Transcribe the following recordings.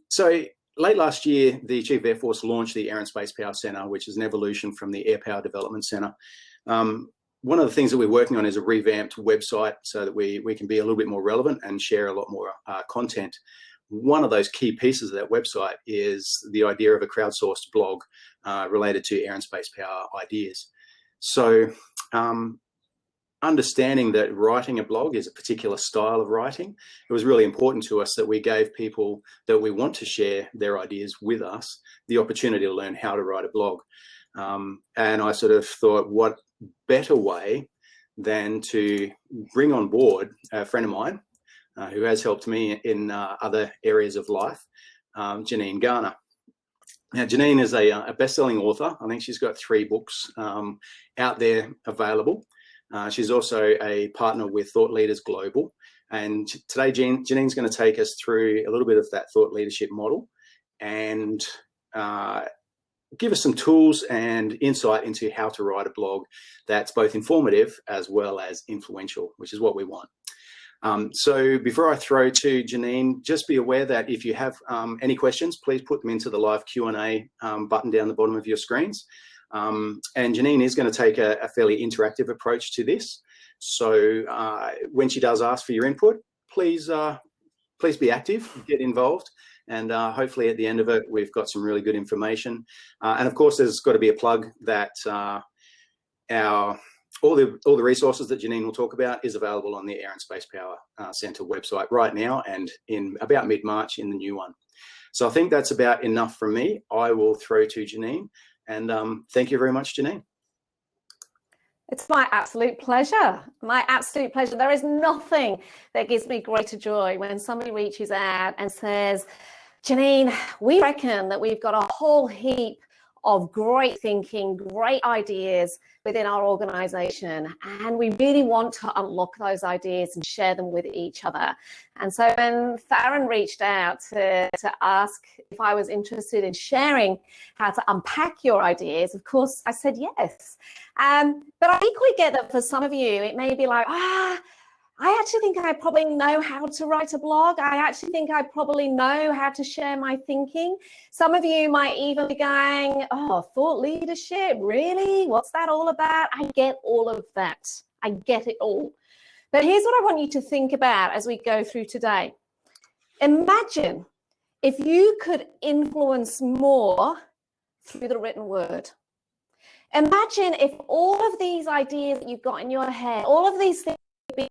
So late last year, the Chief of Air Force launched the Air and Space Power Centre, which is an evolution from the Air Power Development Centre. One of the things that we're working on is a revamped website so that we can be a little bit more relevant and share a lot more content. One of those key pieces of that website is the idea of a crowdsourced blog related to air and space power ideas. So understanding that writing a blog is a particular style of writing, it was really important to us that we gave people that we want to share their ideas with us the opportunity to learn how to write a blog. And I sort of thought, what better way than to bring on board a friend of mine who has helped me in other areas of life, Janine Garner. Now, Janine is a best-selling author. I think she's got 3 books out there available. She's also a partner with Thought Leaders Global. And today, Janine's going to take us through a little bit of that thought leadership model and give us some tools and insight into how to write a blog that's both informative as well as influential, which is what we want. So before I throw to Janine, just be aware that if you have any questions, please put them into the live Q&A button down the bottom of your screens. And Janine is going to take a fairly interactive approach to this. So when she does ask for your input, please be active, get involved. And hopefully at the end of it, we've got some really good information. And of course, there's got to be a plug that all the resources that Janine will talk about is available on the Air and Space Power Centre website right now, and in about mid-March in the new one. So I think that's about enough from me. I will throw to Janine, and thank you very much, Janine. It's my absolute pleasure. My absolute pleasure. There is nothing that gives me greater joy when somebody reaches out and says, Janine, we reckon that we've got a whole heap of great thinking, great ideas within our organization, and we really want to unlock those ideas and share them with each other. And so when Farron reached out to ask if I was interested in sharing how to unpack your ideas, of course I said yes. But I equally get that for some of you it may be like, I actually think I probably know how to write a blog. I actually think I probably know how to share my thinking. Some of you might even be going, oh, thought leadership, really? What's that all about? I get all of that. I get it all. But here's what I want you to think about as we go through today. Imagine if you could influence more through the written word. Imagine if all of these ideas that you've got in your head, all of these things that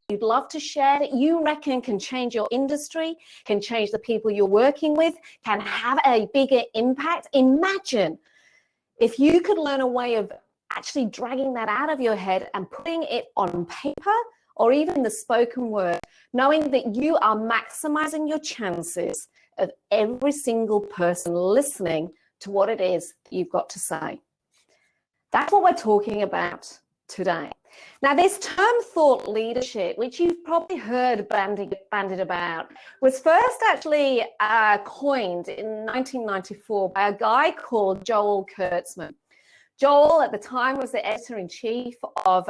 you'd love to share, that you reckon can change your industry, can change the people you're working with, can have a bigger impact. Imagine if you could learn a way of actually dragging that out of your head and putting it on paper or even the spoken word, knowing that you are maximizing your chances of every single person listening to what it is you've got to say. That's what we're talking about today. Now, this term thought leadership, which you've probably heard bandied about, was first actually coined in 1994 by a guy called Joel Kurtzman. Joel, at the time, was the editor-in-chief of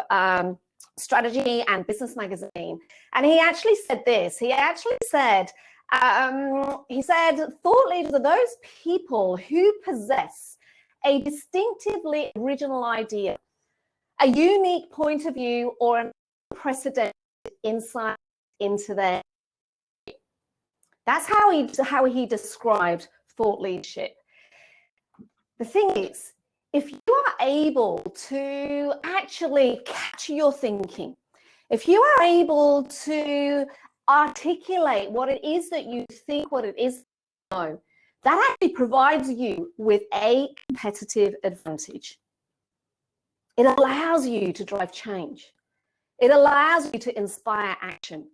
Strategy and Business Magazine. And he actually said this. He actually said, thought leaders are those people who possess a distinctively original idea, a unique point of view, or an unprecedented insight into their. That's how he described thought leadership. The thing is, if you are able to actually catch your thinking, if you are able to articulate what it is that you think, what it is you know, that actually provides you with a competitive advantage. It allows you to drive change. It allows you to inspire action.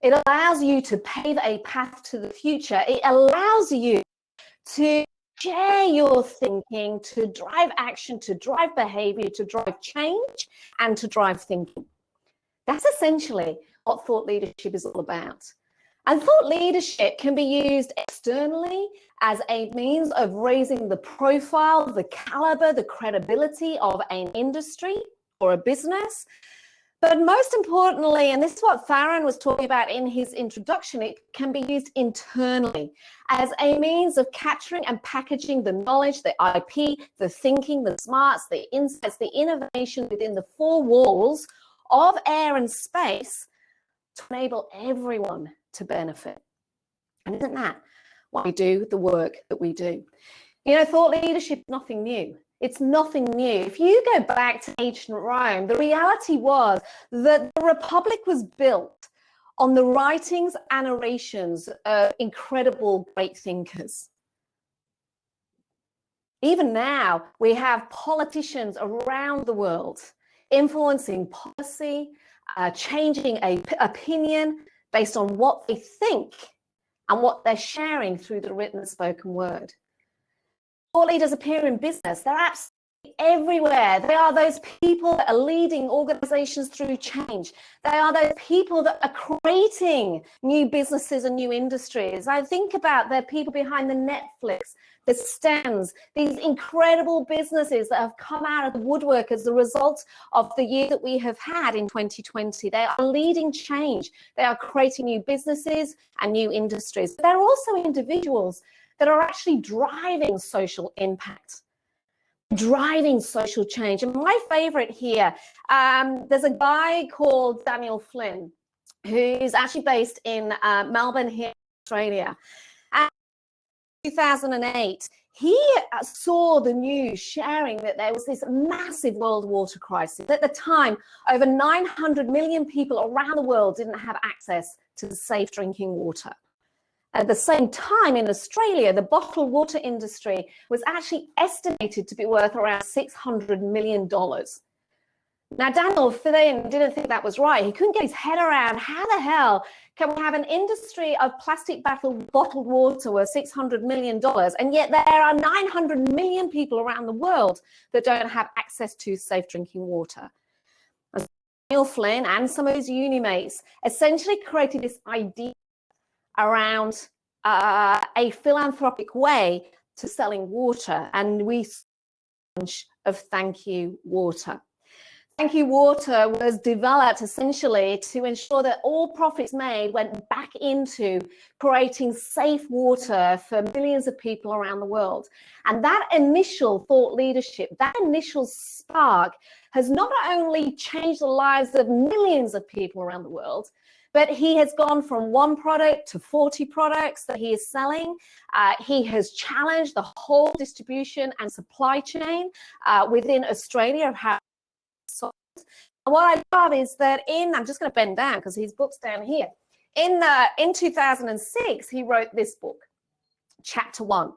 It allows you to pave a path to the future. It allows you to share your thinking, to drive action, to drive behavior, to drive change, and to drive thinking. That's essentially what thought leadership is all about. And thought leadership can be used externally as a means of raising the profile, the caliber, the credibility of an industry or a business. But most importantly, and this is what Farron was talking about in his introduction, it can be used internally as a means of capturing and packaging the knowledge, the IP, the thinking, the smarts, the insights, the innovation within the four walls of air and space to enable everyone to benefit. And isn't that why we do the work that we do? You know, thought leadership is nothing new. It's nothing new. If you go back to ancient Rome, the reality was that the Republic was built on the writings and orations of incredible great thinkers. Even now, we have politicians around the world influencing policy, changing opinion based on what they think and what they're sharing through the written and spoken word. Thought leaders appear in business. They're absolutely everywhere. They are those people that are leading organizations through change. They are those people that are creating new businesses and new industries. I think about the people behind the Netflix, the Stands, these incredible businesses that have come out of the woodwork as a result of the year that we have had in 2020. They are leading change. They are creating new businesses and new industries. But they're also individuals that are actually driving social impact, driving social change. And my favorite here, there's a guy called Daniel Flynn, who's actually based in Melbourne here in Australia. And in 2008, he saw the news sharing that there was this massive world water crisis. At the time, over 900 million people around the world didn't have access to safe drinking water. At the same time, in Australia, the bottled water industry was actually estimated to be worth around $600 million. Now, Daniel Flynn didn't think that was right. He couldn't get his head around how the hell can we have an industry of plastic bottled water worth $600 million, and yet there are 900 million people around the world that don't have access to safe drinking water. As Daniel Flynn and some of his uni mates essentially created this idea around a philanthropic way to selling water, and we launched of Thank You Water. Thank You Water was developed essentially to ensure that all profits made went back into creating safe water for millions of people around the world. And that initial thought leadership, that initial spark has not only changed the lives of millions of people around the world, but he has gone from one product to 40 products that he is selling. He has challenged the whole distribution and supply chain within Australia of how. And what I love is that I'm just going to bend down because his book's down here. In 2006, he wrote this book, Chapter 1.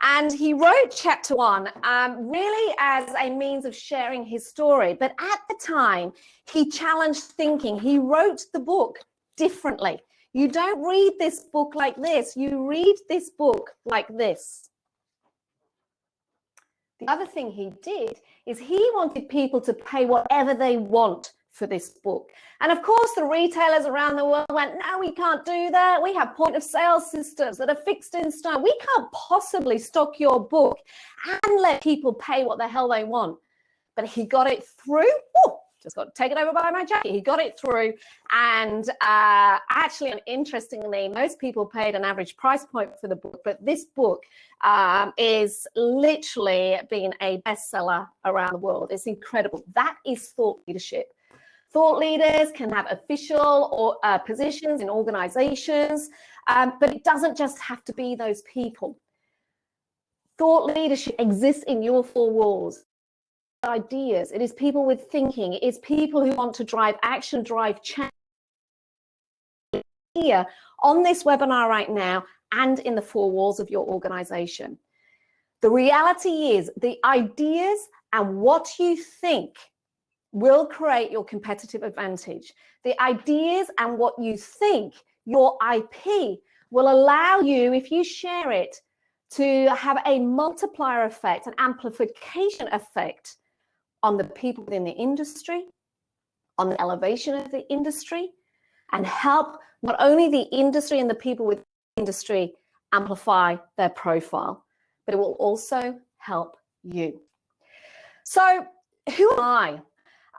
And he wrote Chapter 1 really as a means of sharing his story. But at the time, he challenged thinking. He wrote the book differently. You don't read this book like this. You read this book like this. The other thing he did is he wanted people to pay whatever they want for this book. And of course, the retailers around the world went, no, we can't do that. We have point of sale systems that are fixed in stone. We can't possibly stock your book and let people pay what the hell they want. But he got it through. Ooh, just got taken over by my jacket. He got it through. And actually, and interestingly, most people paid an average price point for the book, but this book is literally being a bestseller around the world. It's incredible. That is thought leadership. Thought leaders can have official or positions in organizations, but it doesn't just have to be those people. Thought leadership exists in your four walls. Ideas. It is people with thinking. It is people who want to drive action, drive change. Here on this webinar right now and in the four walls of your organization. The reality is the ideas and what you think will create your competitive advantage. The ideas and what you think, your IP, will allow you, if you share it, to have a multiplier effect, an amplification effect on the people within the industry, on the elevation of the industry, and help not only the industry and the people within the industry amplify their profile, but it will also help you. So who am I?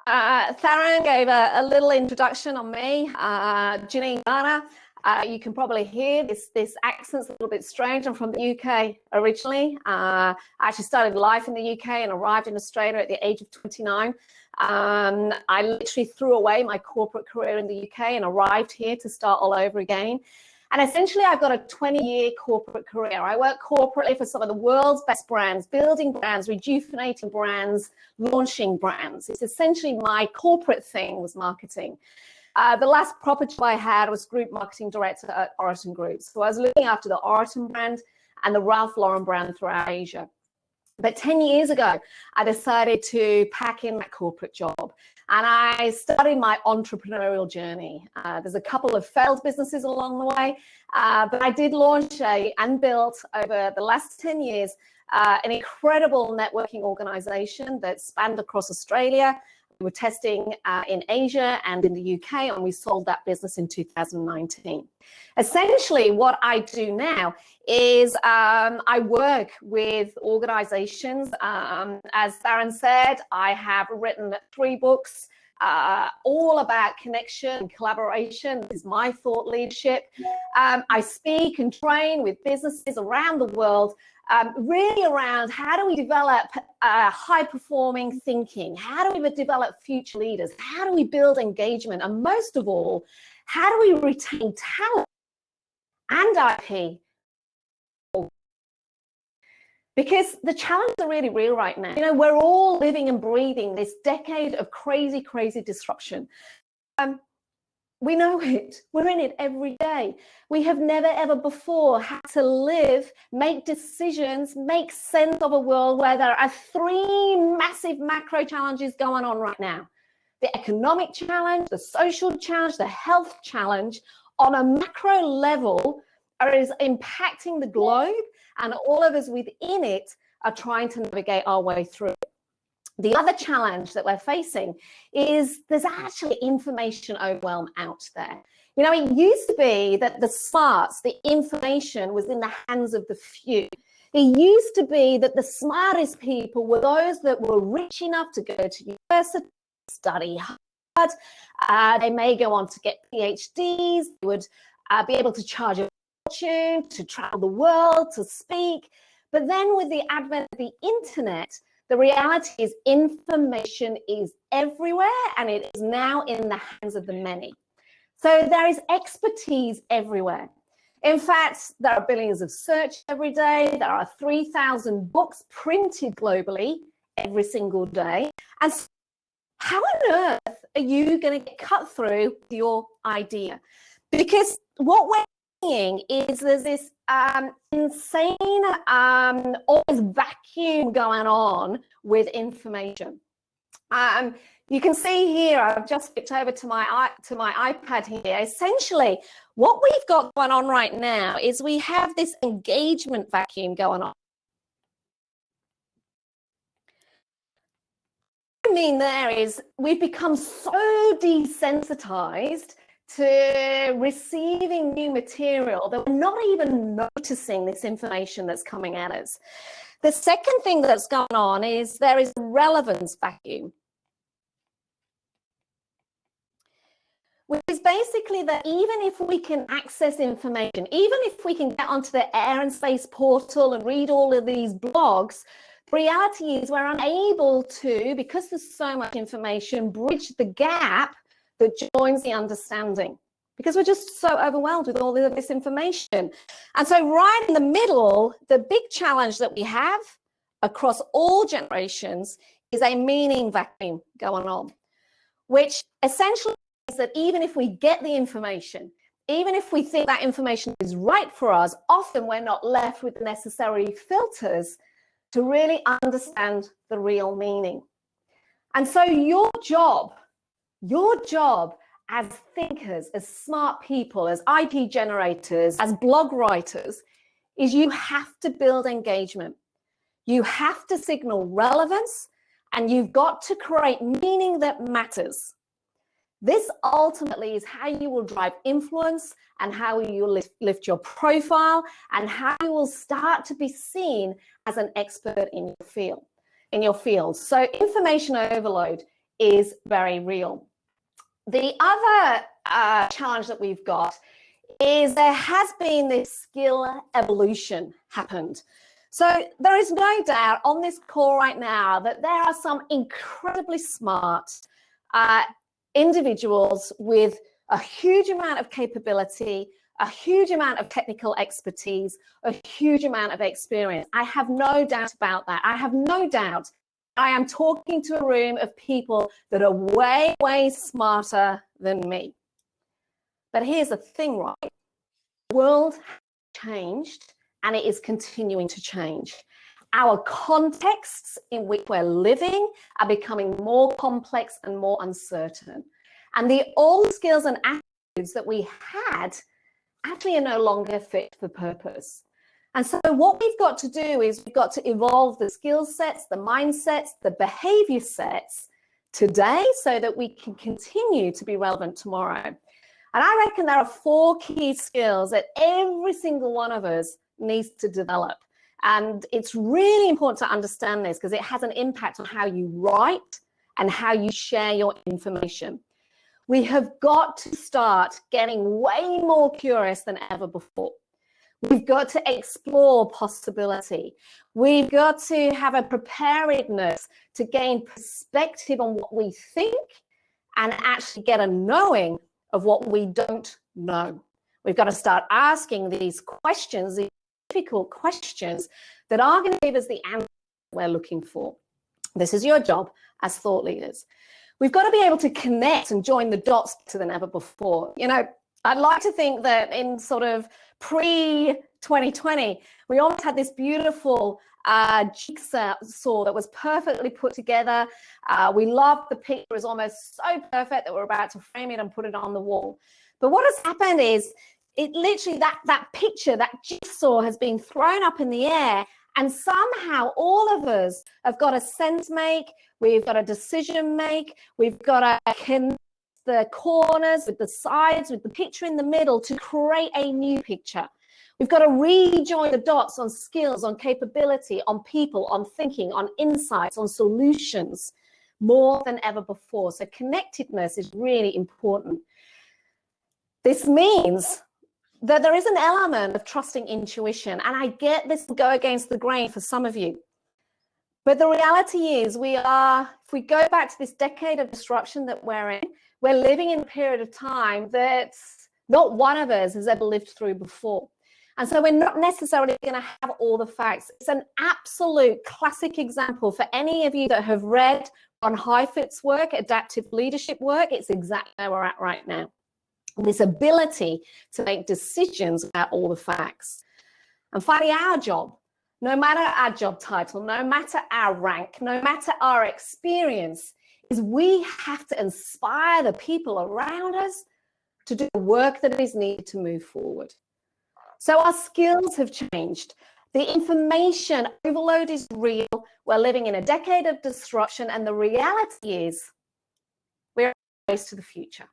Theron gave a little introduction on me. Janine Garner, you can probably hear this accent's a little bit strange. I'm from the UK originally. I actually started life in the UK and arrived in Australia at the age of 29. I literally threw away my corporate career in the UK and arrived here to start all over again. And essentially, I've got a 20-year corporate career. I work corporately for some of the world's best brands, building brands, rejuvenating brands, launching brands. It's essentially my corporate thing was marketing. The last proper job I had was group marketing director at Oraton Group. So I was looking after the Oraton brand and the Ralph Lauren brand throughout Asia. But 10 years ago, I decided to pack in that corporate job and I started my entrepreneurial journey. There's a couple of failed businesses along the way, but I did launch and built over the last 10 years an incredible networking organization that spanned across Australia. We were testing in Asia and in the UK, and we sold that business in 2019. Essentially, what I do now is I work with organizations. As Theron said, I have written 3 books all about connection and collaboration. This is my thought leadership. I speak and train with businesses around the world, really around how do we develop high-performing thinking? How do we develop future leaders? How do we build engagement? And most of all, how do we retain talent and IP? Because the challenges are really real right now. You know, we're all living and breathing this decade of crazy, crazy disruption. We know it. We're in it every day. We have never, ever before had to live, make decisions, make sense of a world where there are 3 massive macro challenges going on right now. The economic challenge, the social challenge, the health challenge on a macro level is impacting the globe, and all of us within it are trying to navigate our way through it. The other challenge that we're facing is there's actually information overwhelm out there. You know, it used to be that the smarts, the information was in the hands of the few. It used to be that the smartest people were those that were rich enough to go to university, study hard. They may go on to get PhDs. They would be able to charge a fortune, to travel the world, to speak. But then with the advent of the internet, the reality is information is everywhere and it is now in the hands of the many. So there is expertise everywhere. In fact, there are billions of search every day. There are 3,000 books printed globally every single day. And so how on earth are you going to get cut through your idea? Because what we're seeing is there's this insane always vacuum going on with information. You can see here, I've just flipped over to my iPad here. Essentially, what we've got going on right now is we have this engagement vacuum going on. What I mean there is we've become so desensitized to receiving new material that we're not even noticing this information that's coming at us. The second thing that's going on is there is a relevance vacuum, which is basically that even if we can access information, even if we can get onto the Air and Space portal and read all of these blogs, the reality is we're unable to, because there's so much information, bridge the gap that joins the understanding, because we're just so overwhelmed with all of this information. And so right in the middle, the big challenge that we have across all generations is a meaning vacuum going on, which essentially means that even if we get the information, even if we think that information is right for us, often we're not left with the necessary filters to really understand the real meaning. And so your job as thinkers, as smart people, as IP generators, as blog writers, is you have to build engagement. You have to signal relevance, and you've got to create meaning that matters. This ultimately is how you will drive influence and how you will lift your profile and how you will start to be seen as an expert in your field. So information overload is very real. The other challenge that we've got is there has been this skill evolution happened. So there is no doubt on this call right now that there are some incredibly smart individuals with a huge amount of capability, a huge amount of technical expertise, a huge amount of experience. I have no doubt about that. I have no doubt I am talking to a room of people that are way, way smarter than me. But here's the thing, right? The world has changed and it is continuing to change. Our contexts in which we're living are becoming more complex and more uncertain. And the old skills and attitudes that we had actually are no longer fit for purpose. And so what we've got to do is we've got to evolve the skill sets, the mindsets, the behavior sets today so that we can continue to be relevant tomorrow. And I reckon there are 4 key skills that every single one of us needs to develop. And it's really important to understand this because it has an impact on how you write and how you share your information. We have got to start getting way more curious than ever before. We've got to explore possibility. We've got to have a preparedness to gain perspective on what we think and actually get a knowing of what we don't know. We've got to start asking these questions, these difficult questions that are going to give us the answer we're looking for. This is your job as thought leaders. We've got to be able to connect and join the dots better than ever before. You know, I'd like to think that in sort of pre-2020, we almost had this beautiful jigsaw that was perfectly put together. We loved the picture. It was almost so perfect that we're about to frame it and put it on the wall. But what has happened is it literally, that picture, that jigsaw has been thrown up in the air, and somehow all of us have got a sense make, we've got a decision make, we've got to connect the corners with the sides, with the picture in the middle to create a new picture. We've got to rejoin the dots on skills, on capability, on people, on thinking, on insights, on solutions more than ever before. So connectedness is really important. This means that there is an element of trusting intuition, and I get this will go against the grain for some of you. But the reality is if we go back to this decade of disruption that we're in, we're living in a period of time that not one of us has ever lived through before. And so we're not necessarily going to have all the facts. It's an absolute classic example for any of you that have read Ron Heifetz's work, adaptive leadership work. It's exactly where we're at right now. This ability to make decisions about all the facts. And finally, our job, no matter our job title, no matter our rank, no matter our experience, is we have to inspire the people around us to do the work that is needed to move forward. So our skills have changed. The information overload is real. We're living in a decade of disruption, and the reality is we're on a race to the future.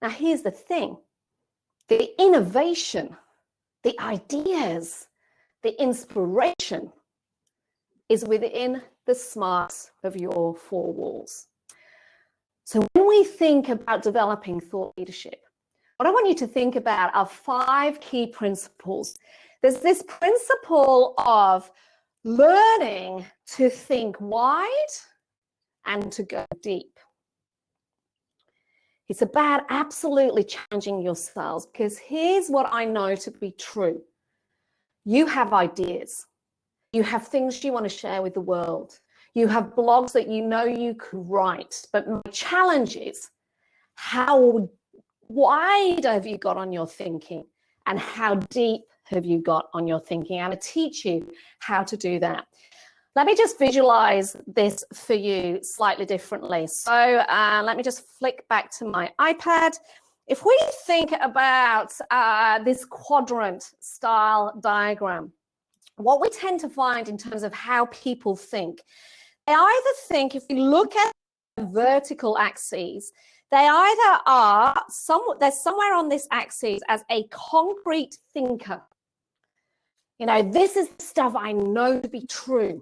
Now, here's the thing. The innovation, the ideas, the inspiration is within the smarts of your 4 walls. So when we think about developing thought leadership, what I want you to think about are 5 key principles. There's this principle of learning to think wide and to go deep. It's about absolutely challenging yourselves, because here's what I know to be true. You have ideas. You have things you want to share with the world. You have blogs that you know you could write. But my challenge is, how wide have you got on your thinking, and how deep have you got on your thinking? I'm going to teach you how to do that. Let me just visualize this for you slightly differently. So let me just flick back to my iPad. If we think about this quadrant style diagram, what we tend to find in terms of how people think, they either think, if we look at vertical axes, they either are they're somewhere on this axis as a concrete thinker. You know, this is stuff I know to be true.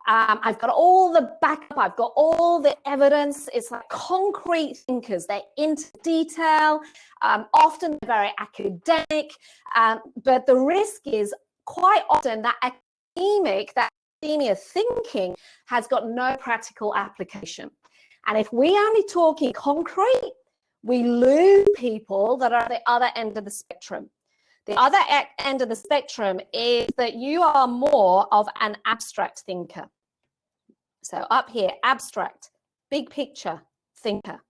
I've got all the backup, I've got all the evidence. It's like concrete thinkers. They're into detail, often very academic, but the risk is quite often that academia thinking has got no practical application. And if we only talk in concrete, we lose people that are at the other end of the spectrum. The other end of the spectrum is that you are more of an abstract thinker. So up here, abstract, big picture thinker.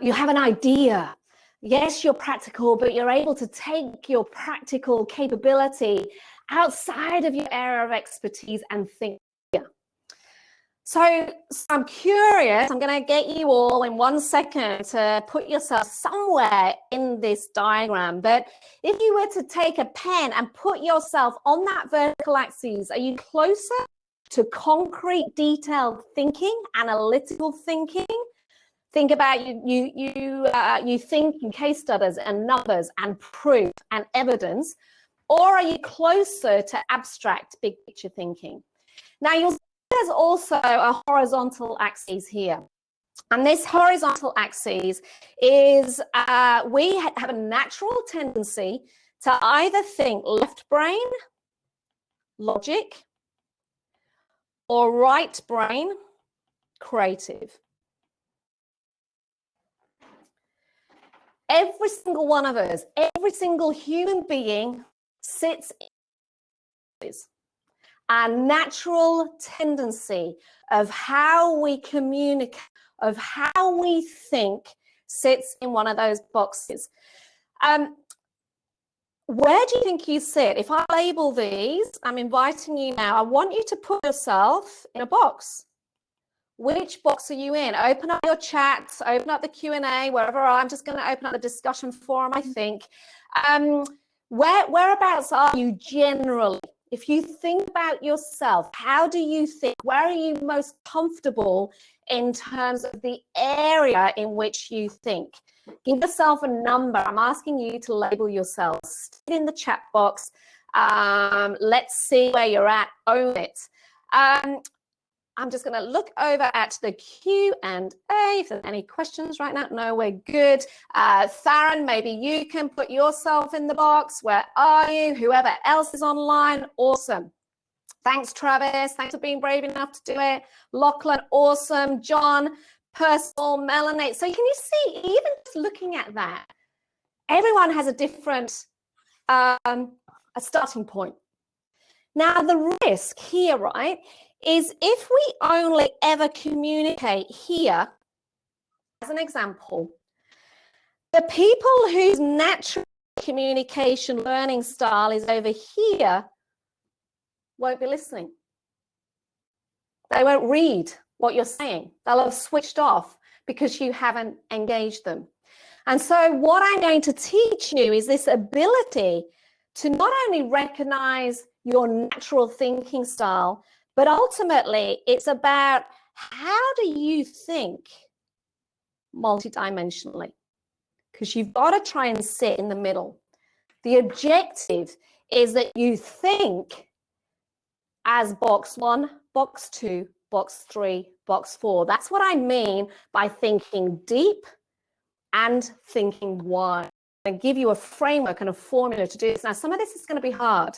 You have an idea. Yes, you're practical, but you're able to take your practical capability outside of your area of expertise and think. So I'm curious, I'm going to get you all in 1 second to put yourself somewhere in this diagram. But if you were to take a pen and put yourself on that vertical axis, are you closer to concrete, detailed thinking, analytical thinking? Think about you think in case studies and numbers and proof and evidence, or are you closer to abstract, big picture thinking? Now you'll see there's also a horizontal axis here. And this horizontal axis is, we have a natural tendency to either think left brain, logic, or right brain, creative. Every single one of us, every single human being sits in this. Our natural tendency of how we communicate, of how we think, sits in one of those boxes. Where do you think you sit? If I label these, I'm inviting you now. I want you to put yourself in a box. Which box are you in? Open up your chat, open up the Q&A, wherever. I'm just going to open up the discussion forum, I think. Whereabouts are you generally? If you think about yourself, how do you think? Where are you most comfortable in terms of the area in which you think? Give yourself a number. I'm asking you to label yourself. Stick it in the chat box. Let's see where you're at. Own it. I'm just going to look over at the Q&A. If there's any questions right now, no, we're good. Theron, maybe you can put yourself in the box. Where are you? Whoever else is online, awesome. Thanks, Travis. Thanks for being brave enough to do it. Lachlan, awesome. John, Percival, Melanie. So can you see, even just looking at that, everyone has a different a starting point. Now, the risk here, right, is if we only ever communicate here, as an example, the people whose natural communication learning style is over here won't be listening. They won't read what you're saying. They'll have switched off because you haven't engaged them. And so what I'm going to teach you is this ability to not only recognize your natural thinking style, but ultimately, it's about how do you think multidimensionally? Because you've got to try and sit in the middle. The objective is that you think as box 1, box 2, box 3, box 4. That's what I mean by thinking deep and thinking wide. And give you a framework and a formula to do this. Now, some of this is going to be hard.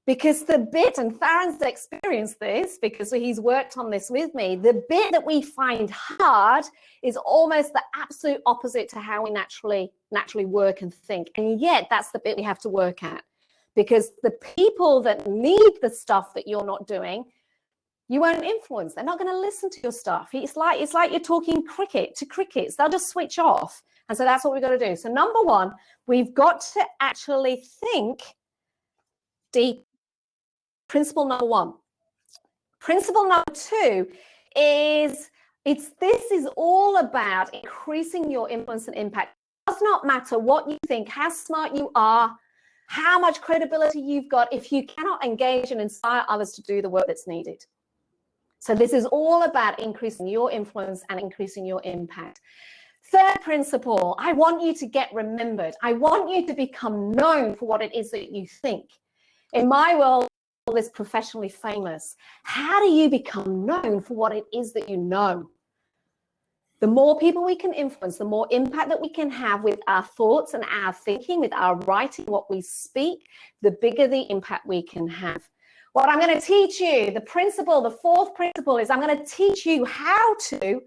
Because the bit, and Theron's experienced this because he's worked on this with me, the bit that we find hard is almost the absolute opposite to how we naturally work and think. And yet that's the bit we have to work at. Because the people that need the stuff that you're not doing, you won't influence. They're not going to listen to your stuff. It's like you're talking cricket to crickets. They'll just switch off. And so that's what we've got to do. So number one, we've got to actually think deep. Principle number one. Principle number two is this is all about increasing your influence and impact. It does not matter what you think, how smart you are, how much credibility you've got, if you cannot engage and inspire others to do the work that's needed. So this is all about increasing your influence and increasing your impact. Third principle, I want you to get remembered. I want you to become known for what it is that you think. In my world, call this professionally famous. How do you become known for what it is that you know? The more people we can influence, the more impact that we can have with our thoughts and our thinking, with our writing, what we speak, the bigger the impact we can have. What I'm going to teach you, the principle, the fourth principle is I'm going to teach you how to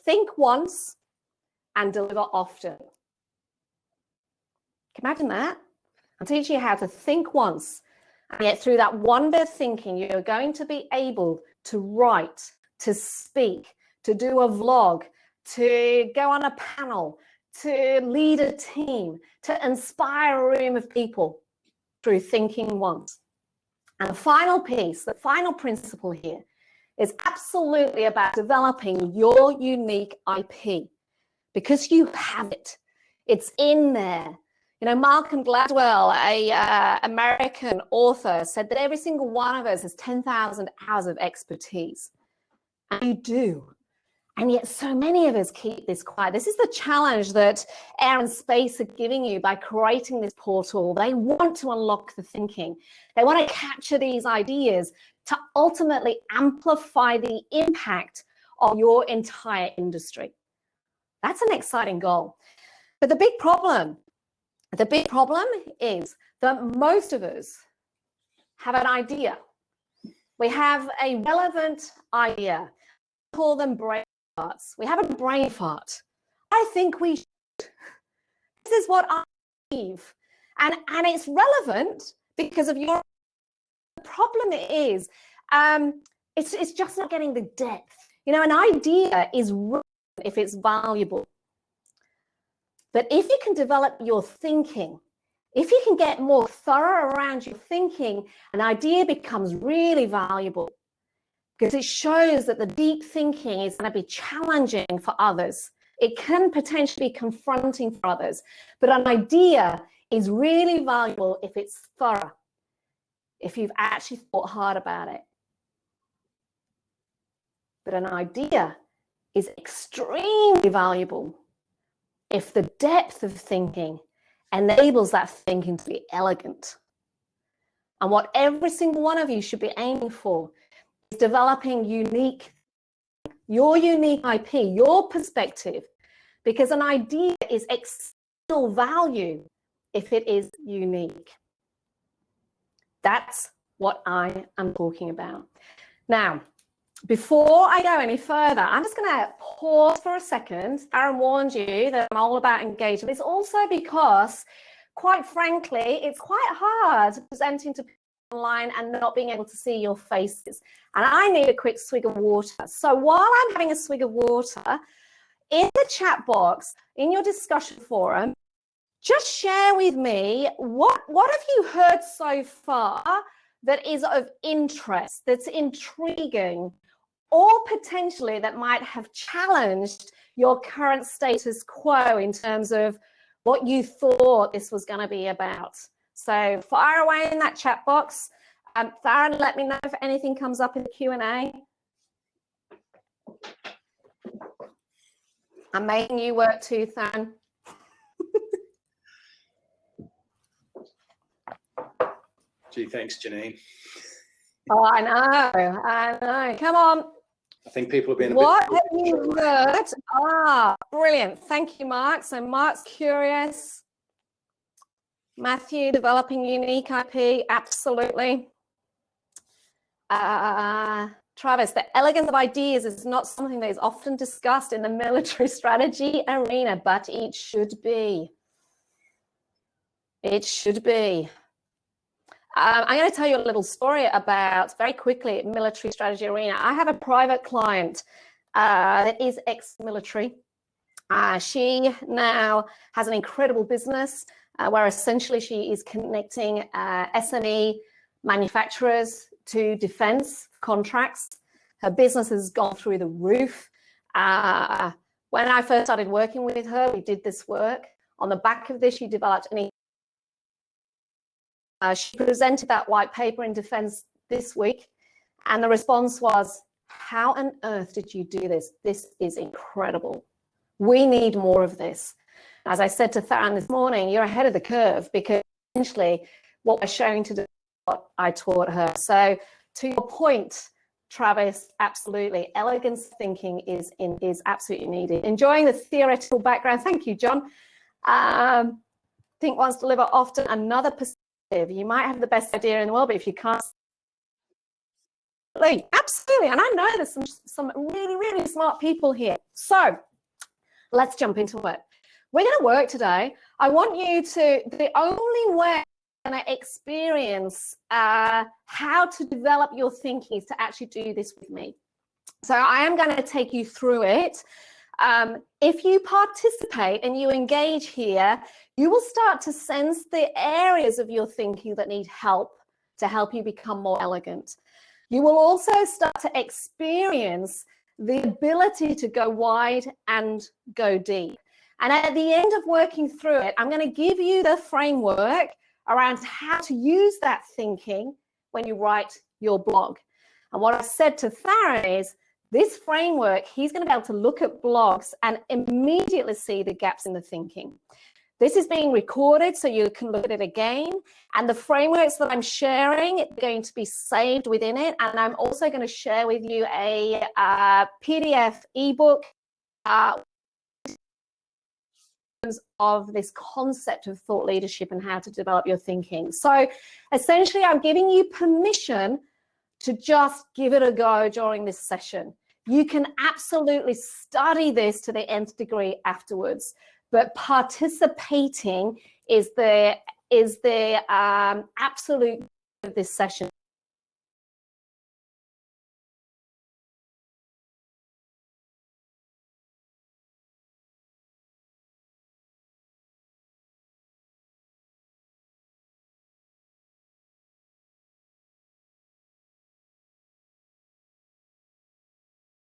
think once and deliver often. Can you imagine that? I'm teaching you how to think once, and yet through that one bit of thinking, you're going to be able to write, to speak, to do a vlog, to go on a panel, to lead a team, to inspire a room of people through thinking once. And the final piece, the final principle here is absolutely about developing your unique IP, because you have it. It's in there. You know, Malcolm Gladwell, a American author, said that every single one of us has 10,000 hours of expertise. And you do. And yet so many of us keep this quiet. This is the challenge that Air and Space are giving you by creating this portal. They want to unlock the thinking. They want to capture these ideas to ultimately amplify the impact of your entire industry. That's an exciting goal. But the big problem is that most of us have an idea. We have a relevant idea. We call them brain farts. We have a brain fart. I think we should. This is what I believe. And it's relevant because of your. The problem is, it's just not getting the depth. You know, an idea is relevant if it's valuable. But if you can develop your thinking, if you can get more thorough around your thinking, an idea becomes really valuable because it shows that the deep thinking is going to be challenging for others. It can potentially be confronting for others, but an idea is really valuable if it's thorough, if you've actually thought hard about it. But an idea is extremely valuable if the depth of thinking enables that thinking to be elegant. And what every single one of you should be aiming for is developing your unique IP, your perspective, because an idea is exceptional value if it is unique. That's what I am talking about. Now, before I go any further, I'm just going to pause for a second. Aaron warned you that I'm all about engagement. It's also because, quite frankly, it's quite hard presenting to people online and not being able to see your faces. And I need a quick swig of water. So while I'm having a swig of water, in the chat box, in your discussion forum, just share with me what have you heard so far that is of interest, that's intriguing, or potentially that might have challenged your current status quo in terms of what you thought this was going to be about. So fire away in that chat box. Theron, let me know if anything comes up in the Q&A. I'm making you work too, Theron. Gee, thanks, Janine. Oh, I know. Come on. I think people have been What have you heard? Ah, brilliant. Thank you, Mark. So Mark's curious. Matthew, developing unique IP. Absolutely. Travis, the elegance of ideas is not something that is often discussed in the military strategy arena, but it should be. It should be. I'm going to tell you a little story about, very quickly, military strategy arena. I have a private client that is ex-military. She now has an incredible business where essentially she is connecting SME manufacturers to defense contracts. Her business has gone through the roof. When I first started working with her, we did this work. On the back of this, she developed an she presented that white paper in defense this week, and the response was, how on earth did you do this? This is incredible. We need more of this. As I said to Theron this morning, you're ahead of the curve, because essentially what we're showing to what I taught her. So to your point, Travis, absolutely. Elegance thinking is absolutely needed. Enjoying the theoretical background. Thank you, John. Think once, deliver often. Another perspective. You might have the best idea in the world, but if you can't, absolutely. And I know there's some really, really smart people here. So let's jump into it. We're going to work today. I want you to, the only way you're going to experience how to develop your thinking is to actually do this with me. So I am going to take you through it. If you participate and you engage here, you will start to sense the areas of your thinking that need help to help you become more elegant. You will also start to experience the ability to go wide and go deep. And at the end of working through it, I'm going to give you the framework around how to use that thinking when you write your blog. And what I said to Theron is, this framework, he's going to be able to look at blogs and immediately see the gaps in the thinking. This is being recorded so you can look at it again. And the frameworks that I'm sharing are going to be saved within it. And I'm also going to share with you a PDF ebook of this concept of thought leadership and how to develop your thinking. So essentially, I'm giving you permission to just give it a go during this session. You can absolutely study this to the nth degree afterwards, but participating is the absolute of this session.